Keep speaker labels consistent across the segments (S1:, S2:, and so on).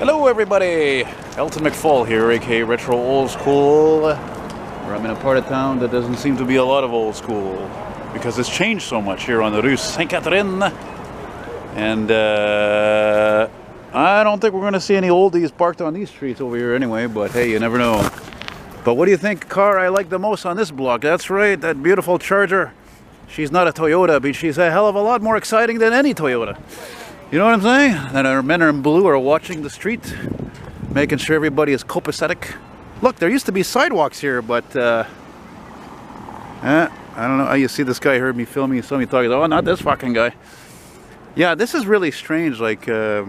S1: Hello everybody, Elton McFall here, aka Retro Old School, where I'm in a part of town that doesn't seem to be a lot of old school, because it's changed so much here on the Rue Sainte-Catherine, and I don't think we're going to see any oldies parked on these streets over here anyway, but hey, you never know. But what do you think car I like the most on this block? That's right, that beautiful Charger. She's not a Toyota, but she's a hell of a lot more exciting than any Toyota. You know what I'm saying? And our men in blue are watching the street, making sure everybody is copacetic. Look, there used to be sidewalks here, but I don't know. You see this guy heard me filming, saw me talking. Oh, not this fucking guy. Yeah, this is really strange. Like, I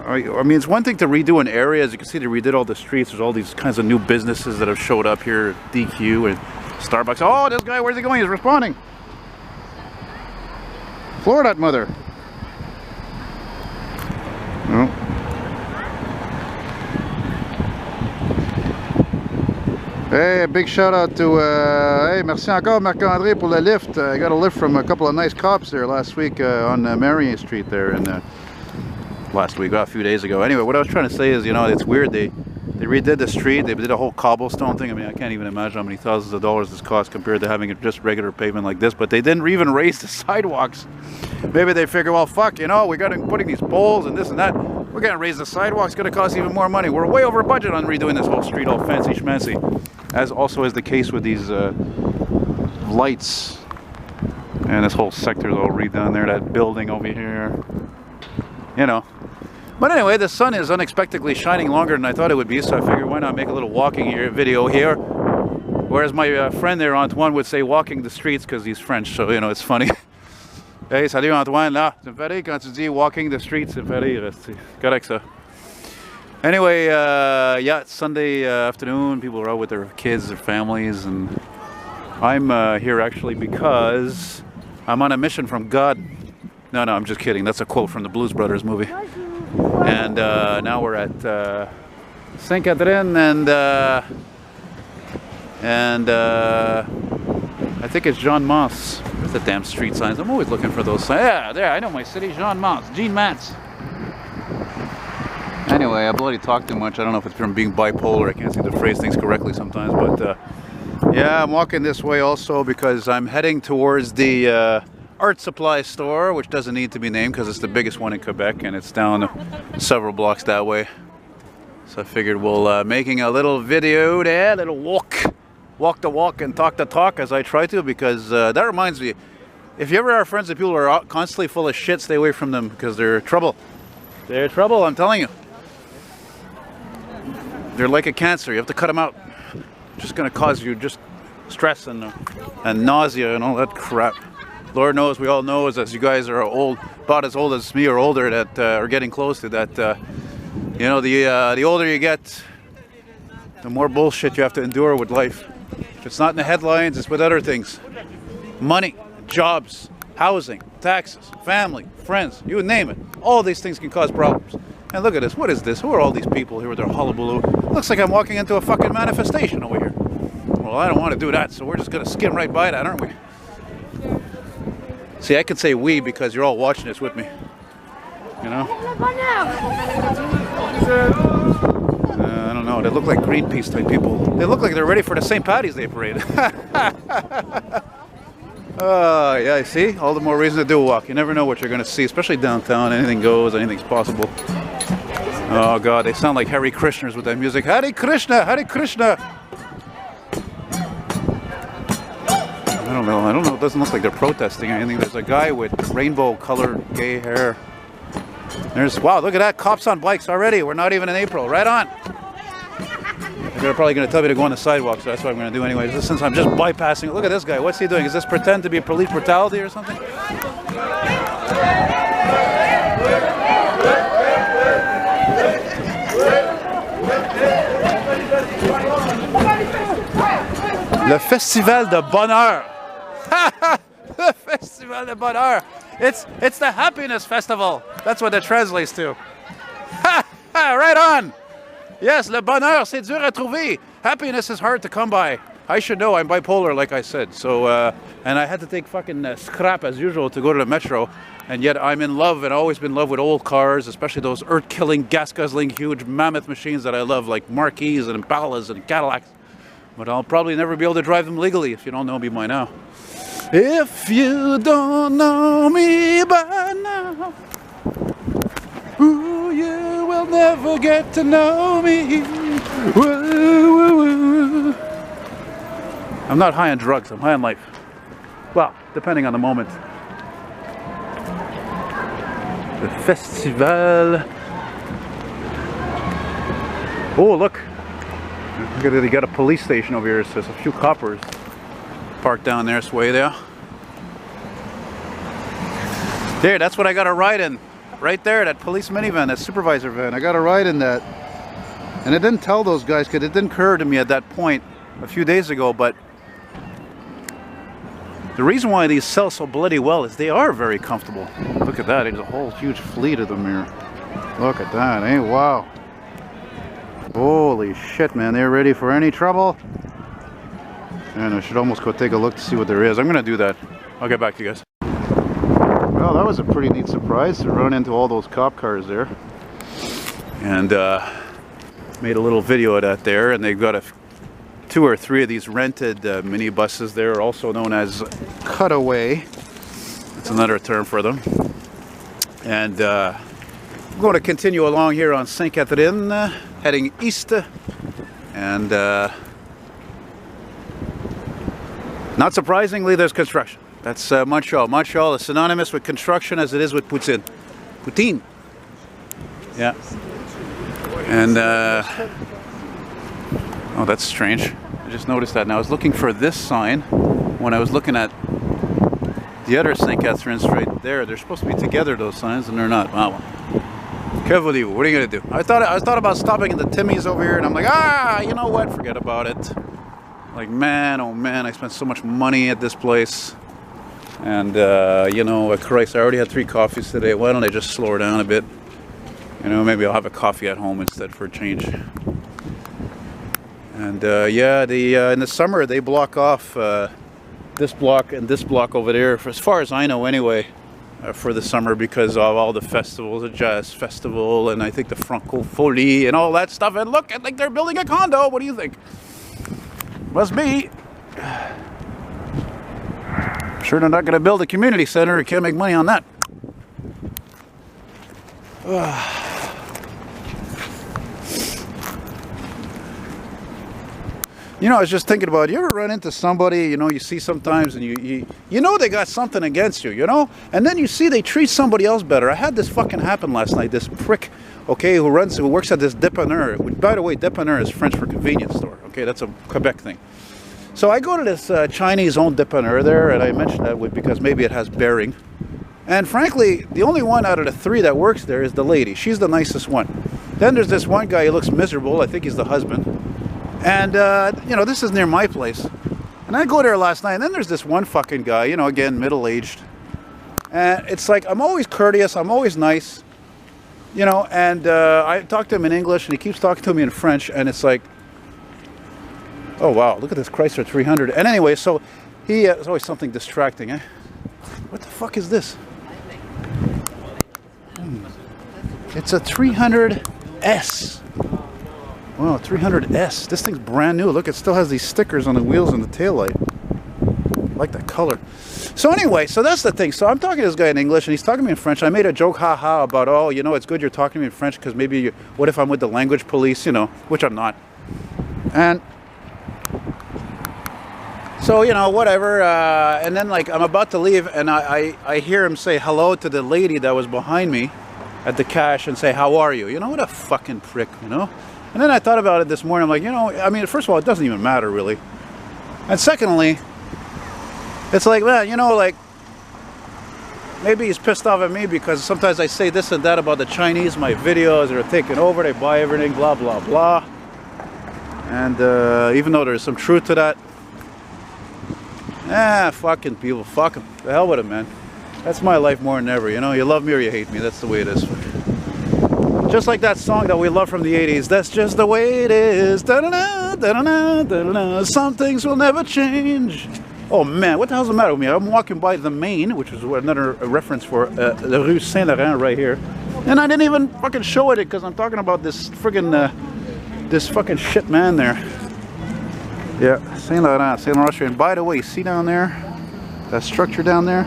S1: mean, it's one thing to redo an area. As you can see, they redid all the streets. There's all these kinds of new businesses that have showed up here. DQ and Starbucks. Oh, this guy, where's he going? He's responding. Floor that mother. Oh. Hey, a big shout out to hey, merci encore Marc-André pour le lift. I got a lift from a couple of nice cops there last week on Marion Street there, and last week, a few days ago. Anyway, what I was trying to say is, you know, it's weird. They redid the street. They did a whole cobblestone thing. I mean, I can't even imagine how many thousands of dollars this cost compared to having just regular pavement like this. But they didn't even raise the sidewalks. Maybe they figure, well, fuck, you know, we got to putting these poles and this and that. We're going to raise the sidewalks. It's going to cost even more money. We're way over budget on redoing this whole street, all fancy schmancy. As also is the case with these lights. And this whole sector is all redone there. That building over here. You know. But anyway, the sun is unexpectedly shining longer than I thought it would be. So I figured, why not make a little walking video here. Whereas my friend there, Antoine, would say walking the streets because he's French. So, you know, it's funny. Hey, salut Antoine, là, ça me fait rire quand tu dis walking the streets, ça me fait rire, c'est correct ça. Anyway, yeah, it's Sunday afternoon, people are out with their kids, their families, and I'm here actually because I'm on a mission from God. No, I'm just kidding, that's a quote from the Blues Brothers movie. And now we're at Sainte-Catherine, and I think it's Jean Mance. Where's the damn street signs? I'm always looking for those signs. Yeah, there, I know my city, Jean Mance, Jean Mance. Anyway, I bloody talk too much. I don't know if it's from being bipolar. I can't seem to phrase things correctly sometimes. But yeah, I'm walking this way also because I'm heading towards the art supply store, which doesn't need to be named because it's the biggest one in Quebec and it's down several blocks that way. So I figured we'll making a little video there, a little walk the walk and talk the talk as I try to, because that reminds me, if you ever are friends with people who are constantly full of shit, stay away from them because they're trouble. They're trouble, I'm telling you. They're like a cancer. You have to cut them out. Just going to cause you just stress and nausea and all that crap. Lord knows, we all know, as you guys are old, about as old as me or older, that are getting close to that. You know, the older you get, the more bullshit you have to endure with life. If it's not in the headlines, it's with other things. Money, jobs, housing, taxes, family, friends, you name it. All these things can cause problems. And look at this. What is this? Who are all these people here with their hullabaloo? Looks like I'm walking into a fucking manifestation over here. Well, I don't want to do that, so we're just going to skim right by that, aren't we? See, I can say we because you're all watching this with me. You know? I don't know. They look like Greenpeace type people. They look like they're ready for the St. Paddy's Day parade. Yeah, see? All the more reason to do a walk. You never know what you're going to see, especially downtown. Anything goes, anything's possible. Oh, God, they sound like Hare Krishners with that music. Hare Krishna, Hare Krishna. I don't know. It doesn't look like they're protesting or anything. There's a guy with rainbow-colored gay hair. Wow, look at that. Cops on bikes already. We're not even in April. Right on. They're probably going to tell me to go on the sidewalk, so that's what I'm going to do anyway. Since I'm just bypassing it. Look at this guy. What's he doing? Is this pretend to be police brutality or something? Le Festival de Bonheur. Le Festival de Bonheur. It's the happiness festival. That's what it translates to. Right on. Yes, le bonheur, c'est dur à trouver. Happiness is hard to come by. I should know. I'm bipolar, like I said. So, and I had to take fucking scrap as usual to go to the metro. And yet I'm in love and always been in love with old cars, especially those earth-killing, gas-guzzling, huge mammoth machines that I love, like Marquis and Impalas and Cadillacs. But I'll probably never be able to drive them legally if you don't know me by now. If you don't know me by now, ooh, you will never get to know me. Woo, woo, woo. I'm not high on drugs, I'm high on life. Well, depending on the moment. The festival. Oh, look. They got a police station over here. So there's a few coppers parked down there, sway there. There, that's what I got a ride in. Right there, that police minivan, that supervisor van. I got a ride in that. And it didn't tell those guys, because it didn't occur to me at that point a few days ago, but the reason why these sell so bloody well is they are very comfortable. Look at that, there's a whole huge fleet of them here. Look at that, eh? Wow. Holy shit, man, they're ready for any trouble. And I should almost go take a look to see what there is. I'm gonna do that. I'll get back to you guys. Well, that was a pretty neat surprise to run into all those cop cars there. And made a little video of that there, and they've got 2 or 3 of these rented minibuses there, also known as cutaway. That's another term for them. And I'm going to continue along here on St. Catherine, heading east. And not surprisingly, there's construction. That's Montreal. Montreal is synonymous with construction as it is with Poutine. Poutine. Yeah. And oh, that's strange. I just noticed that. Now I was looking for this sign when I was looking at the other St. Catherine's right there. They're supposed to be together, those signs, and they're not. Wow. Que voulez-vous? What are you gonna do? I thought about stopping at the Timmy's over here, and I'm like, you know what? Forget about it. Like, man, oh man, I spent so much money at this place. And you know, Christ, I already had 3 coffees today. Why don't I just slow her down a bit? You know, maybe I'll have a coffee at home instead for a change. And yeah, in the summer they block off this block and this block over there, for as far as I know anyway, for the summer, because of all the festivals, the jazz festival, and I think the Francophonie and all that stuff. And look, I think they're building a condo. What do you think? Must be. I'm sure they're not going to build a community center. You can't make money on that. You know, I was just thinking about, you ever run into somebody, you know, you see sometimes, and you know they got something against you, you know? And then you see they treat somebody else better. I had this fucking happen last night. This prick, okay, who works at this dépanneur. By the way, dépanneur is French for convenience store. Okay, that's a Quebec thing. So I go to this Chinese-owned dépanneur there, and I mentioned that because maybe it has bearing. And frankly, the only one out of the 3 that works there is the lady. She's the nicest one. Then there's this one guy who looks miserable. I think he's the husband. And, you know, this is near my place. And I go there last night, and then there's this one fucking guy, you know, again, middle-aged. And it's like, I'm always courteous, I'm always nice, you know, and I talk to him in English, and he keeps talking to me in French, and it's like, oh, wow, look at this Chrysler 300. And anyway, so there's always something distracting, eh? What the fuck is this? It's a 300S. Wow, 300S. This thing's brand new. Look, it still has these stickers on the wheels and the taillight. I like that color. So anyway, so that's the thing. So I'm talking to this guy in English, and he's talking to me in French. I made a joke, haha, about, oh, you know, it's good you're talking to me in French, because maybe, what if I'm with the language police, you know, which I'm not. And so, you know, whatever. And then, like, I'm about to leave, and I hear him say hello to the lady that was behind me at the cash and say, how are you? You know, what a fucking prick, you know? And then I thought about it this morning. I'm like, you know, I mean, first of all, it doesn't even matter, really. And secondly, it's like, man, you know, like, maybe he's pissed off at me because sometimes I say this and that about the Chinese, my videos, they're taking over, they buy everything, blah, blah, blah. And even though there's some truth to that, fucking people, fuck them. The hell with them, man. That's my life more than ever, you know? You love me or you hate me, that's the way it is. Just like that song that we love from the 80s. That's just the way it is. Da-da-da, da-da-da, da-da-da. Some things will never change. Oh man, what the hell's the matter with me? I'm walking by the Main, which is another reference for the Rue Saint Laurent right here. And I didn't even fucking show it because I'm talking about this friggin' this fucking shit man there. Yeah, Saint Laurent Street. And by the way, see down there? That structure down there?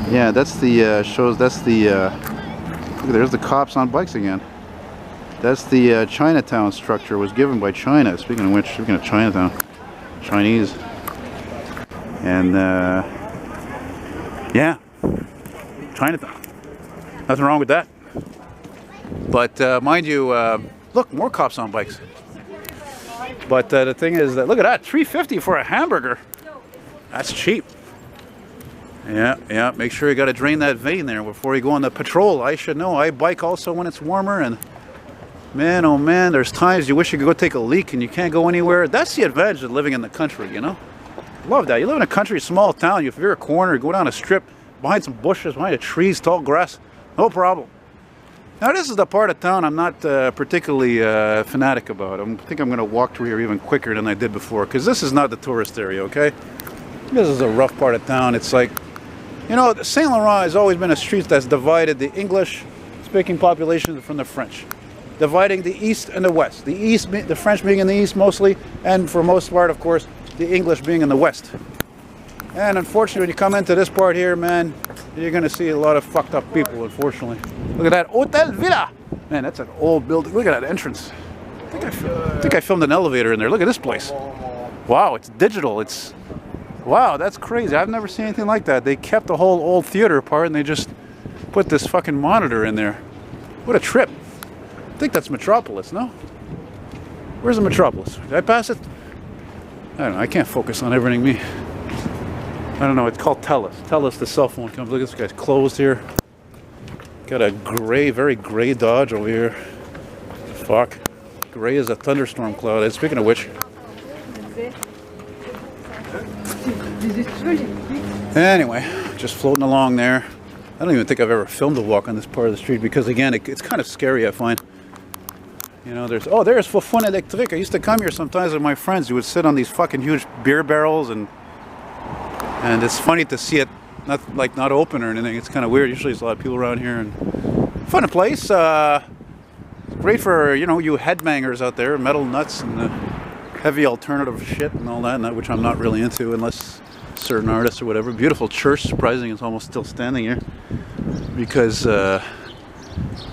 S1: Yeah, that's the, look, there's the cops on bikes again. That's the Chinatown structure, was given by China. Speaking of which, speaking of Chinatown, Chinese. And, yeah, Chinatown. Nothing wrong with that. But, mind you, look, more cops on bikes. But the thing is that, look at that, $3.50 for a hamburger. That's cheap. Yeah, make sure you got to drain that vein there before you go on the patrol. I should know. I bike also when it's warmer, and man, oh man, there's times you wish you could go take a leak and you can't go anywhere. That's the advantage of living in the country, you know? Love that. You live in a country, small town, you veer a corner, go down a strip, behind some bushes, behind the trees, tall grass, no problem. Now this is the part of town I'm not particularly fanatic about. I think I'm going to walk through here even quicker than I did before, because this is not the tourist area, okay? This is a rough part of town. It's like, you know, Saint Laurent has always been a street that's divided the English-speaking population from the French, dividing the East and the West. The East, the French being in the East mostly, and for most part, of course, the English being in the West. And unfortunately, when you come into this part here, man, you're going to see a lot of fucked up people, unfortunately. Look at that Hotel Villa. Man, that's an old building. Look at that entrance. I think I filmed an elevator in there. Look at this place. Wow, it's digital. It's... Wow, that's crazy. I've never seen anything like that. They kept the whole old theater part and they just put this fucking monitor in there. What a trip. I think that's Metropolis, no? Where's the Metropolis? Did I pass it? I don't know. I can't focus on everything me. I don't know. It's called Telus. Telus, the cell phone company. Look at this guy's closed here. Got a gray, very gray Dodge over here. Fuck. Gray as a thunderstorm cloud. And speaking of which... Anyway, just floating along there. I don't even think I've ever filmed a walk on this part of the street because, again, it's kind of scary, I find. You know, there's Fofun Electric. I used to come here sometimes with my friends who would sit on these fucking huge beer barrels, and it's funny to see it not open or anything. It's kind of weird. Usually there's a lot of people around here, and fun place. Great for, you know, you headbangers out there, metal nuts and heavy alternative shit and all that, which I'm not really into unless certain artists or whatever. Beautiful church, surprising it's almost still standing here because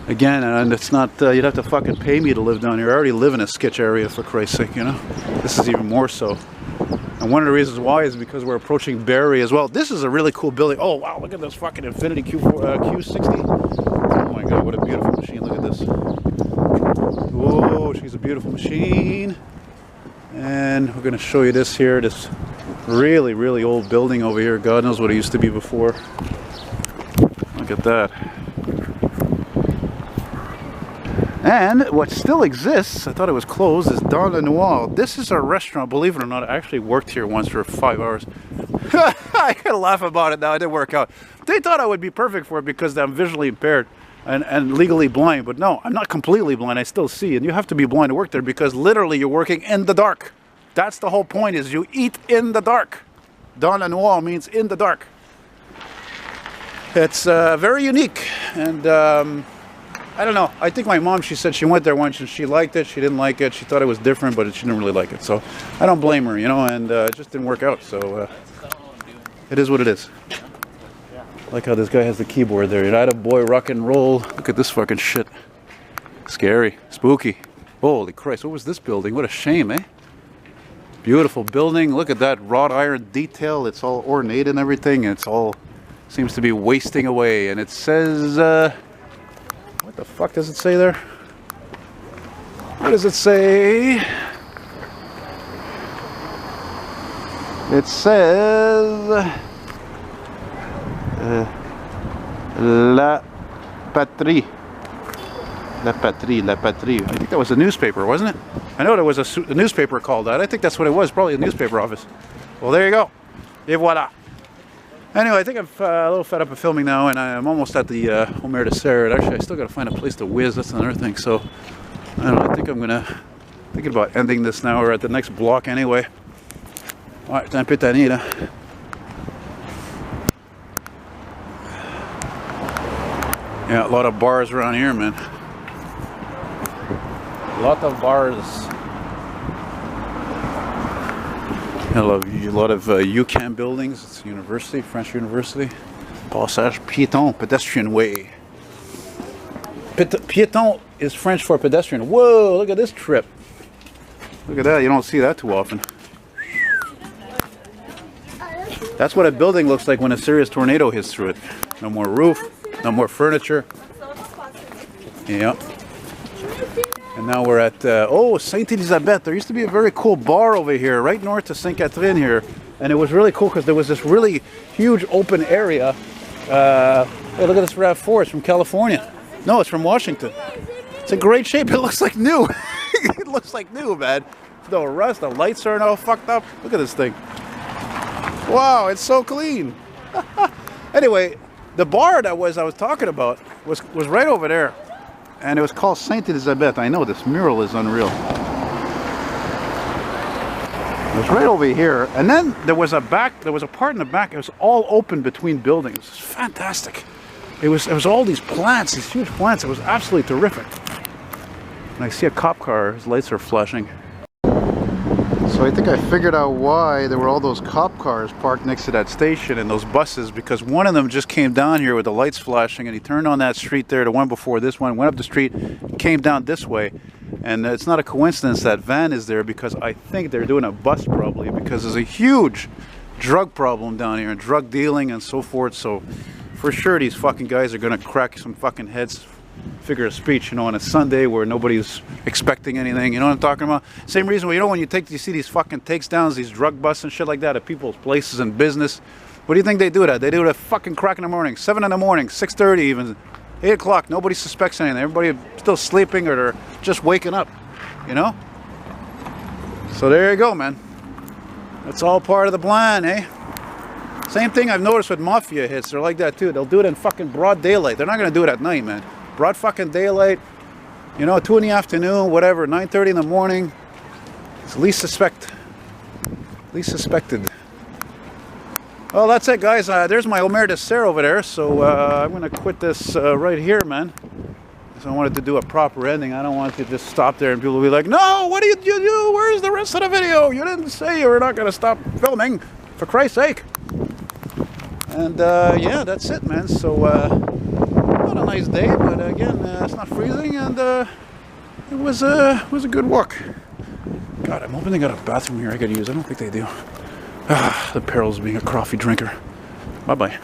S1: again, and it's not you'd have to fucking pay me to live down here. I already live in a sketch area, for Christ's sake, you know. This is even more so, and one of the reasons why is because we're approaching Barrie as well. This is a really cool building. Oh wow, look at this fucking Infiniti Q60. Oh my god, what a beautiful machine. Look at this. Whoa, she's a beautiful machine. And we're going to show you this here, this really, really old building over here. God knows what it used to be before. Look at that. And what still exists, I thought it was closed, is Dans le Noir. This is a restaurant, believe it or not. I actually worked here once for 5 hours. I can laugh about it now, it didn't work out. They thought I would be perfect for it because I'm visually impaired and legally blind, but no, I'm not completely blind. I still see, and you have to be blind to work there because literally you're working in the dark. That's the whole point, is you eat in the dark. Dans le Noir means in the dark. It's very unique, and I don't know. I think my mom, she said she went there once and she liked it. She didn't like it. She thought it was different, but she didn't really like it. So I don't blame her, you know, and it just didn't work out. So it is what it is. I like how this guy has the keyboard there. United boy, rock and roll. Look at this fucking shit. Scary, spooky. Holy Christ, what was this building? What a shame, eh? Beautiful building. Look at that wrought iron detail. It's all ornate and everything. It's all seems to be wasting away. And it says, what the fuck does it say there? What does it say? It says La Patrie. La Patrie, La Patrie. I think that was a newspaper, wasn't it? I know there was a newspaper called that. I think that's what it was, probably a newspaper office. Well, there you go. Et voilà. Anyway, I think I'm a little fed up of filming now, and I'm almost at the Omer de Serre. Actually, I still got to find a place to whiz. That's another thing. So, I don't know. I think I'm thinking about ending this now. We're at the next block anyway. Ouais, c'est un peu tanné là. Yeah, a lot of bars around here, man. A lot of bars. A lot of UCAM buildings. It's a university, French university. Passage piéton, pedestrian way. Piéton is French for pedestrian. Whoa, look at this trip. Look at that, you don't see that too often. That's what a building looks like when a serious tornado hits through it. No more roof, no more furniture. Yeah. And now we're at, oh, Sainte Elisabeth. There used to be a very cool bar over here, right north of Sainte Catherine here. And it was really cool because there was this really huge open area. Hey, look at this RAV4. It's from California. No, it's from Washington. It's in great shape. It looks like new. It looks like new, man. No rust. The lights aren't all fucked up. Look at this thing. Wow, it's so clean. Anyway, the bar that I was talking about was right over there. And it was called Sainte Elisabeth. I know, this mural is unreal. It was right over here. And then there was a part in the back. It was all open between buildings. It was fantastic. It was all these plants, these huge plants. It was absolutely terrific. And I see a cop car. His lights are flashing. So I think I figured out why there were all those cop cars parked next to that station and those buses, because one of them just came down here with the lights flashing, and he turned on that street there, the one before this one, went up the street, came down this way. And it's not a coincidence that van is there, because I think they're doing a bust probably, because there's a huge drug problem down here and drug dealing and so forth. So for sure these fucking guys are gonna crack some fucking heads. Figure of speech, you know, on a Sunday where nobody's expecting anything, you know what I'm talking about? Same reason, you know, when you see these fucking takedowns, these drug busts and shit like that at people's places and business, what do you think they do that? They do it at fucking crack in the morning, 7 in the morning, 6:30 even, 8 o'clock, nobody suspects anything, everybody still sleeping or they're just waking up, you know? So there you go, man. That's all part of the plan, eh? Same thing I've noticed with mafia hits, they're like that too. They'll do it in fucking broad daylight. They're not gonna do it at night, man. Broad fucking daylight, you know, 2 in the afternoon, whatever, 9:30 in the morning. It's least suspected. Well, that's it, guys. There's my Omer de Serre over there. So I'm gonna quit this right here, man. So I wanted to do a proper ending. I don't want to just stop there and people will be like, "No, what did you do? Where's the rest of the video? You didn't say you were not gonna stop filming, for Christ's sake." And yeah, that's it, man. So. Not a nice day, but again, it's not freezing, and it was a good walk. God, I'm hoping they got a bathroom here I could use. I don't think they do. The perils of being a coffee drinker. Bye bye.